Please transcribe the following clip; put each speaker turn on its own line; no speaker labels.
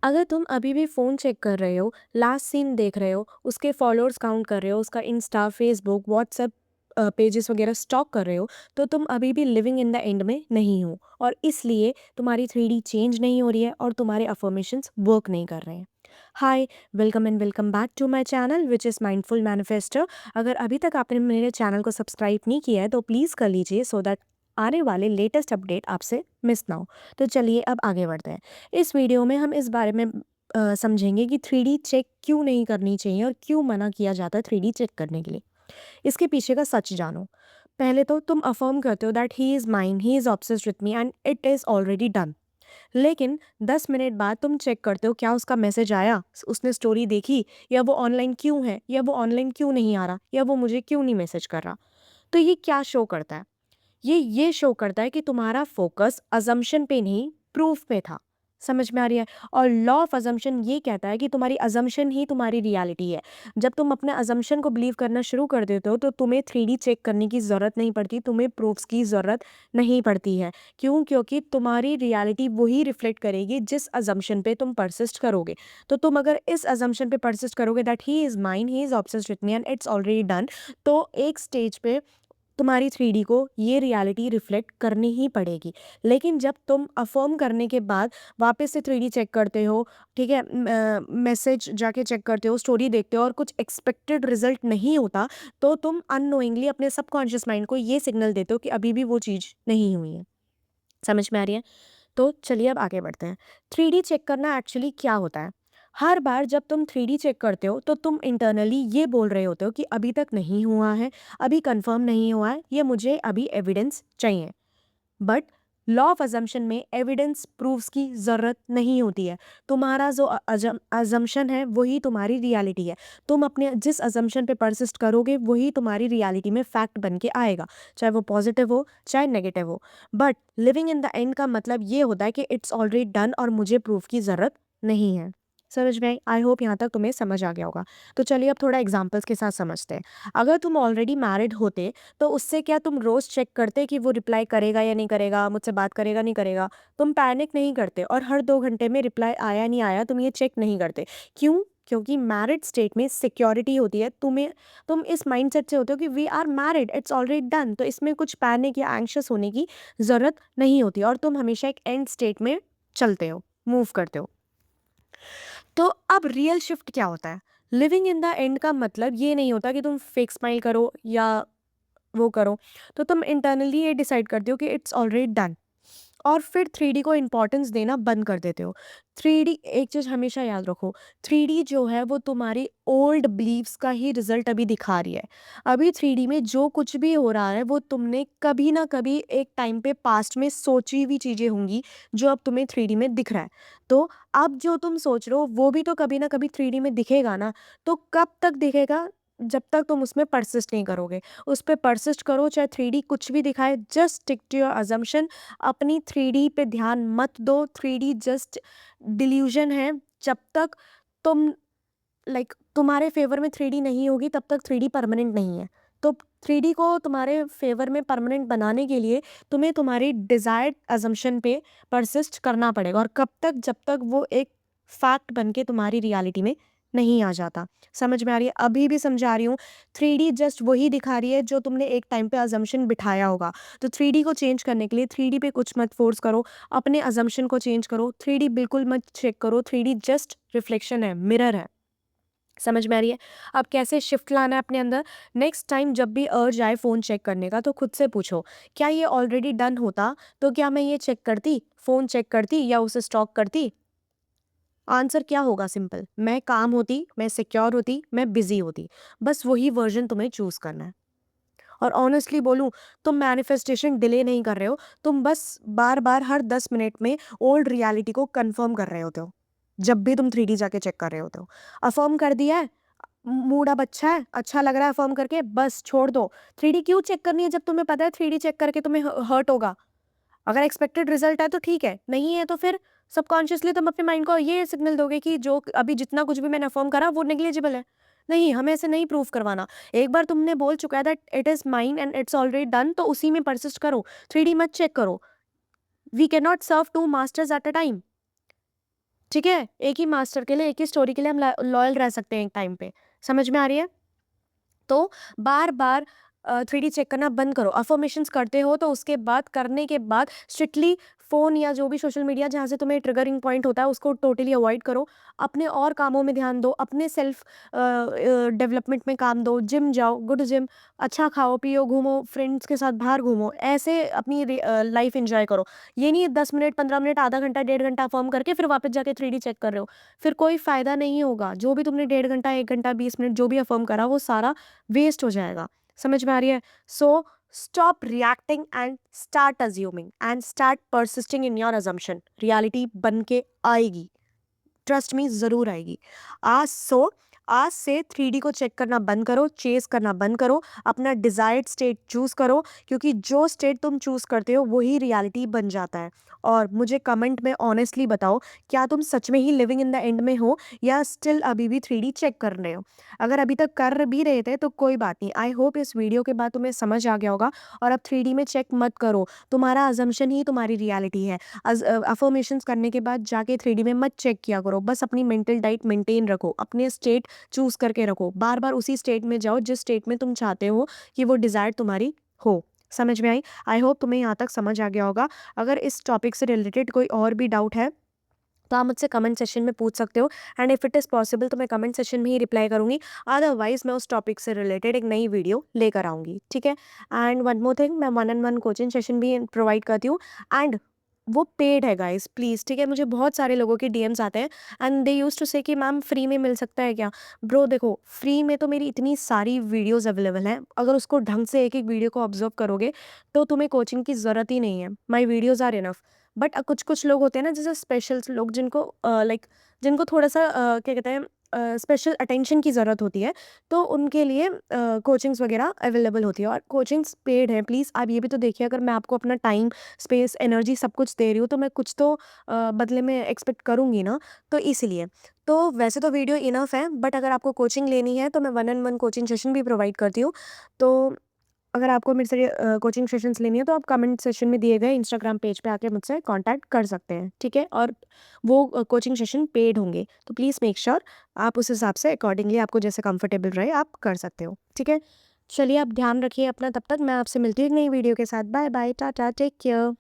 अगर तुम अभी भी फ़ोन चेक कर रहे हो, लास्ट सीन देख रहे हो, उसके फॉलोअर्स काउंट कर रहे हो, उसका इंस्टा, फेसबुक, व्हाट्सएप पेजेस वगैरह स्टॉक कर रहे हो, तो तुम अभी भी लिविंग इन द एंड में नहीं हो और इसलिए तुम्हारी 3D चेंज नहीं हो रही है और तुम्हारे अफर्मेशंस वर्क नहीं कर रहे हैं। Hi, welcome and welcome back to my channel which is mindful manifester. अगर अभी तक आपने मेरे चैनल को सब्सक्राइब नहीं किया है तो प्लीज़ कर लीजिए सो दैट आने वाले लेटेस्ट अपडेट आपसे मिस ना हो। तो चलिए अब आगे बढ़ते हैं। इस वीडियो में हम इस बारे में समझेंगे कि 3D चेक क्यों नहीं करनी चाहिए और क्यों मना किया जाता है 3D चेक करने के लिए। इसके पीछे का सच जानो। पहले तो तुम अफर्म करते हो that he is mine, he is obsessed with me and it is already done. लेकिन 10 मिनट बाद तुम चेक करते हो क्या उसका मैसेज आया, उसने स्टोरी देखी, या वो ऑनलाइन क्यों है, या वो ऑनलाइन क्यों नहीं आ रहा, या वो मुझे क्यों नहीं मैसेज कर रहा। तो ये क्या शो करता है? ये शो करता है कि तुम्हारा फोकस अजम्पशन पे नहीं, प्रूफ पे था। समझ में आ रही है? और लॉ ऑफ अजम्पशन ये कहता है कि तुम्हारी अजम्पशन ही तुम्हारी रियलिटी है। जब तुम अपने अजम्पशन को बिलीव करना शुरू कर देते हो तो तुम्हें 3D चेक करने की ज़रूरत नहीं पड़ती, तुम्हें प्रूफ्स की ज़रूरत नहीं पड़ती है। क्यों? क्योंकि तुम्हारी रियलिटी वही रिफ्लेक्ट करेगी जिस अजम्पशन पे तुम परसिस्ट करोगे। तो तुम अगर इस अजम्पशन पे परसिस्ट करोगे that he is mine, he is obsessed with me and it's already done, तो एक स्टेज पे तुम्हारी 3D को ये रियलिटी रिफ्लेक्ट करनी ही पड़ेगी। लेकिन जब तुम अफ़र्म करने के बाद वापस से 3D चेक करते हो, ठीक है? मैसेज जाके चेक करते हो, स्टोरी देखते हो और कुछ एक्सपेक्टेड रिज़ल्ट नहीं होता, तो तुम अननोइंगली अपने सबकॉन्शियस माइंड को ये सिग्नल देते हो कि अभी भी वो चीज़ नहीं हुई है। समझ में आ रही है? तो चलिए अब आगे बढ़ते हैं। 3D चेक करना एक्चुअली क्या होता है? हर बार जब तुम 3D चेक करते हो तो तुम इंटरनली ये बोल रहे होते हो कि अभी तक नहीं हुआ है, अभी कंफर्म नहीं हुआ है, ये मुझे अभी एविडेंस चाहिए। बट लॉ ऑफ अजम्पशन में एविडेंस प्रूफ्स की ज़रूरत नहीं होती है। तुम्हारा जो अजम्पशन है वही तुम्हारी रियलिटी है। तुम अपने जिस अजम्पशन पे परसिस्ट करोगे वही तुम्हारी रियलिटी में फैक्ट बन के आएगा, चाहे वो पॉजिटिव हो चाहे नेगेटिव हो। But living in the end का मतलब ये होता है कि इट्स ऑलरेडी डन और मुझे प्रूफ की ज़रूरत नहीं है। समझ में आई? आई होप यहाँ तक तुम्हें समझ आ गया होगा। तो चलिए अब थोड़ा एग्जाम्पल्स के साथ समझते हैं। अगर तुम ऑलरेडी मैरिड होते तो उससे क्या तुम रोज़ चेक करते कि वो रिप्लाई करेगा या नहीं करेगा, मुझसे बात करेगा नहीं करेगा? तुम पैनिक नहीं करते और हर 2 घंटे में रिप्लाई आया नहीं आया तुम ये चेक नहीं करते। क्यों? क्योंकि मैरिड स्टेट में सिक्योरिटी होती है। तुम इस माइंडसेट से होते हो कि we are married, it's already done, तो इसमें कुछ पैनिक या एंग्शियस होने की ज़रूरत नहीं होती और तुम हमेशा एक एंड स्टेट में चलते हो, मूव करते हो। तो अब रियल शिफ्ट क्या होता है? लिविंग इन द एंड का मतलब ये नहीं होता कि तुम फेक स्माइल करो या वो करो। तो तुम इंटरनली ये डिसाइड करते हो कि इट्स ऑलरेडी डन और फिर 3D को इम्पोर्टेंस देना बंद कर देते हो। 3D, एक चीज़ हमेशा याद रखो, 3D जो है वो तुम्हारी ओल्ड बिलीव्स का ही रिजल्ट अभी दिखा रही है। अभी 3D में जो कुछ भी हो रहा है वो तुमने कभी ना कभी एक टाइम पे पास्ट में सोची हुई चीज़ें होंगी जो अब तुम्हें 3D में दिख रहा है। तो अब जो तुम सोच रहे हो वो भी तो कभी ना कभी 3D में दिखेगा ना। तो कब तक दिखेगा? जब तक तुम उसमें परसिस्ट नहीं करोगे। उस पे परसिस्ट करो चाहे 3D कुछ भी दिखाए, just stick to your assumption. अपनी 3D पे ध्यान मत दो। 3D जस्ट डिल्यूजन है। जब तक तुम तुम्हारे फेवर में 3D नहीं होगी तब तक 3D परमानेंट नहीं है। तो 3D को तुम्हारे फेवर में परमानेंट बनाने के लिए तुम्हें तुम्हारी डिजायर्ड अजम्पशन पे परसिस्ट करना पड़ेगा और कब तक? जब तक वो एक फैक्ट बन के तुम्हारी रियलिटी में नहीं आ जाता। समझ में आ रही है? अभी भी समझा रही हूँ। 3D जस्ट वही दिखा रही है जो तुमने एक टाइम पे अजम्पशन बिठाया होगा। तो 3D को चेंज करने के लिए 3D पे कुछ मत फोर्स करो, अपने अजम्पशन को चेंज करो। 3D बिल्कुल मत चेक करो। 3D जस्ट रिफ्लेक्शन है, मिरर है। समझ में आ रही है? अब कैसे शिफ्ट लाना है अपने अंदर? नेक्स्ट टाइम जब भी अर्ज आए फ़ोन चेक करने का तो खुद से पूछो, क्या ये ऑलरेडी डन होता तो क्या मैं ये चेक करती, फ़ोन चेक करती या उसे स्टॉक करती? आंसर क्या होगा? सिंपल, मैं काम होती, मैं सिक्योर होती, मैं बिज़ी होती। बस वही वर्ज़न तुम्हें चूज़ करना है। और ऑनेस्टली बोलूँ, तुम मैनिफेस्टेशन डिले नहीं कर रहे हो, तुम बस बार-बार हर 10 मिनट में ओल्ड रियलिटी को कन्फर्म कर रहे होते हो, जब भी तुम 3D जाके चेक कर रहे होते हो। अफ़र्म कर दिया है, मूड अब अच्छा लग रहा है अफ़र्म करके, बस छोड़ दो। 3D क्यों चेक करनी है जब तुम्हें पता है 3D चेक करके तुम्हें हर्ट होगा? अगर एक्सपेक्टेड रिजल्ट है तो ठीक है, नहीं है तो फिर सबकॉन्शियसली तुम अपने माइंड को ये सिग्नल दोगे कि जो अभी जितना कुछ भी मैंने अफ़र्म करा वो नेग्लिजिबल है। नहीं, हमें ऐसे नहीं प्रूव करवाना। एक बार तुमने बोल चुका है that it is mine and it's already done, तो उसी में परसिस्ट करो। 3D मत चेक करो। We can not serve 2 masters at a time. ठीक है? एक ही मास्टर के लिए, एक ही स्टोरी के लिए हम लॉयल रह सकते हैं एक टाइम पे। समझ में आ रही है? तो बार-बार 3D चेक करना बंद करो। अफ़र्मेशंस करते हो तो उसके बाद करने के बाद स्ट्रिक्टली फ़ोन या जो भी सोशल मीडिया जहाँ से तुम्हें ट्रिगरिंग पॉइंट होता है उसको टोटली अवॉइड करो। अपने और कामों में ध्यान दो, अपने सेल्फ डेवलपमेंट में काम दो, जिम जाओ, गो टू जिम, अच्छा खाओ-पियो, घूमो, फ्रेंड्स के साथ बाहर घूमो। ऐसे अपनी लाइफ़ एन्जॉय करो। ये नहीं 10 मिनट, 15 मिनट, आधा घंटा, डेढ़ घंटा अफ़र्म करके फिर वापस जाके 3D चेक कर रहे हो। फिर कोई फ़ायदा नहीं होगा। जो भी तुमने डेढ़ घंटा, 1 घंटा, 20 मिनट जो भी अफ़र्म करा वो सारा वेस्ट हो जाएगा। समझ में आ रही है? So stop reacting and start assuming and start persisting in your assumption. Reality बन के आएगी। ट्रस्ट मी ज़रूर आएगी। आज से 3D को चेक करना बंद करो, चेज़ करना बंद करो, अपना डिज़ायर्ड स्टेट चूज़ करो, क्योंकि जो स्टेट तुम चूज़ करते हो वही रियलिटी बन जाता है। और मुझे कमेंट में ऑनेस्टली बताओ, क्या तुम सच में ही लिविंग इन द एंड में हो या स्टिल अभी भी 3D चेक कर रहे हो? अगर अभी तक कर भी रहे थे तो कोई बात नहीं। आई होप इस वीडियो के बाद तुम्हें समझ आ गया होगा और अब 3D में चेक मत करो। तुम्हारा असम्पशन ही तुम्हारी रियलिटी है। अफ़र्मेशंस करने के बाद जाके 3D में मत चेक किया करो। बस अपनी मेंटल डाइट मेंटेन रखो, अपने स्टेट चूज़ करके रखो। बार-बार उसी स्टेट में जाओ जिस स्टेट में तुम चाहते हो कि वो डिज़ायर तुम्हारी हो। समझ में आई? आई होप तुम्हें यहाँ तक समझ आ गया होगा। अगर इस टॉपिक से रिलेटेड कोई और भी डाउट है तो आप मुझसे कमेंट सेशन में पूछ सकते हो, and if it is possible तो मैं कमेंट सेशन में ही रिप्लाई करूँगी। अदरवाइज़ मैं उस टॉपिक से रिलेटेड एक नई वीडियो लेकर आऊँगी, ठीक है? एंड वन मोर थिंग, मैं 1 ऑन 1 कोचिंग सेशन भी प्रोवाइड करती हूँ, एंड वो पेड है गाइस, प्लीज़, ठीक है? मुझे बहुत सारे लोगों के डीएम्स आते हैं एंड दे यूज्ड टू से कि मैम फ्री में मिल सकता है क्या? ब्रो देखो, फ्री में तो मेरी इतनी सारी वीडियोज़ अवेलेबल हैं, अगर उसको ढंग से एक-एक वीडियो को ऑब्ज़र्व करोगे तो तुम्हें कोचिंग की ज़रूरत ही नहीं है। My videos are enough. But कुछ-कुछ लोग होते हैं ना, जैसे स्पेशल लोग जिनको लाइक जिनको थोड़ा-सा क्या कहते हैं, स्पेशल अटेंशन की ज़रूरत होती है, तो उनके लिए कोचिंग्स वगैरह अवेलेबल होती है और कोचिंग्स पेड हैं। प्लीज़ आप ये भी तो देखिए, अगर मैं आपको अपना टाइम, स्पेस, एनर्जी सब कुछ दे रही हूँ तो मैं कुछ तो बदले में एक्सपेक्ट करूँगी ना, तो इसलिए। तो वैसे तो वीडियो इनफ है, बट अगर आपको कोचिंग लेनी है तो मैं 1 ऑन 1 कोचिंग सेशन भी प्रोवाइड करती हूँ। तो अगर आपको मेरे से कोचिंग सेशंस लेनी है तो आप कमेंट सेशन में दिए गए इंस्टाग्राम पेज पे आके मुझसे कांटेक्ट कर सकते हैं, ठीक है? और वो कोचिंग सेशन पेड होंगे, तो प्लीज़ मेक श्योर आप उस हिसाब से अकॉर्डिंगली आपको जैसे कंफर्टेबल रहे आप कर सकते हो, ठीक है? चलिए, आप ध्यान रखिए अपना, तब तक मैं आपसे मिलती हूँ एक नई वीडियो के साथ। Bye bye, tata, take care.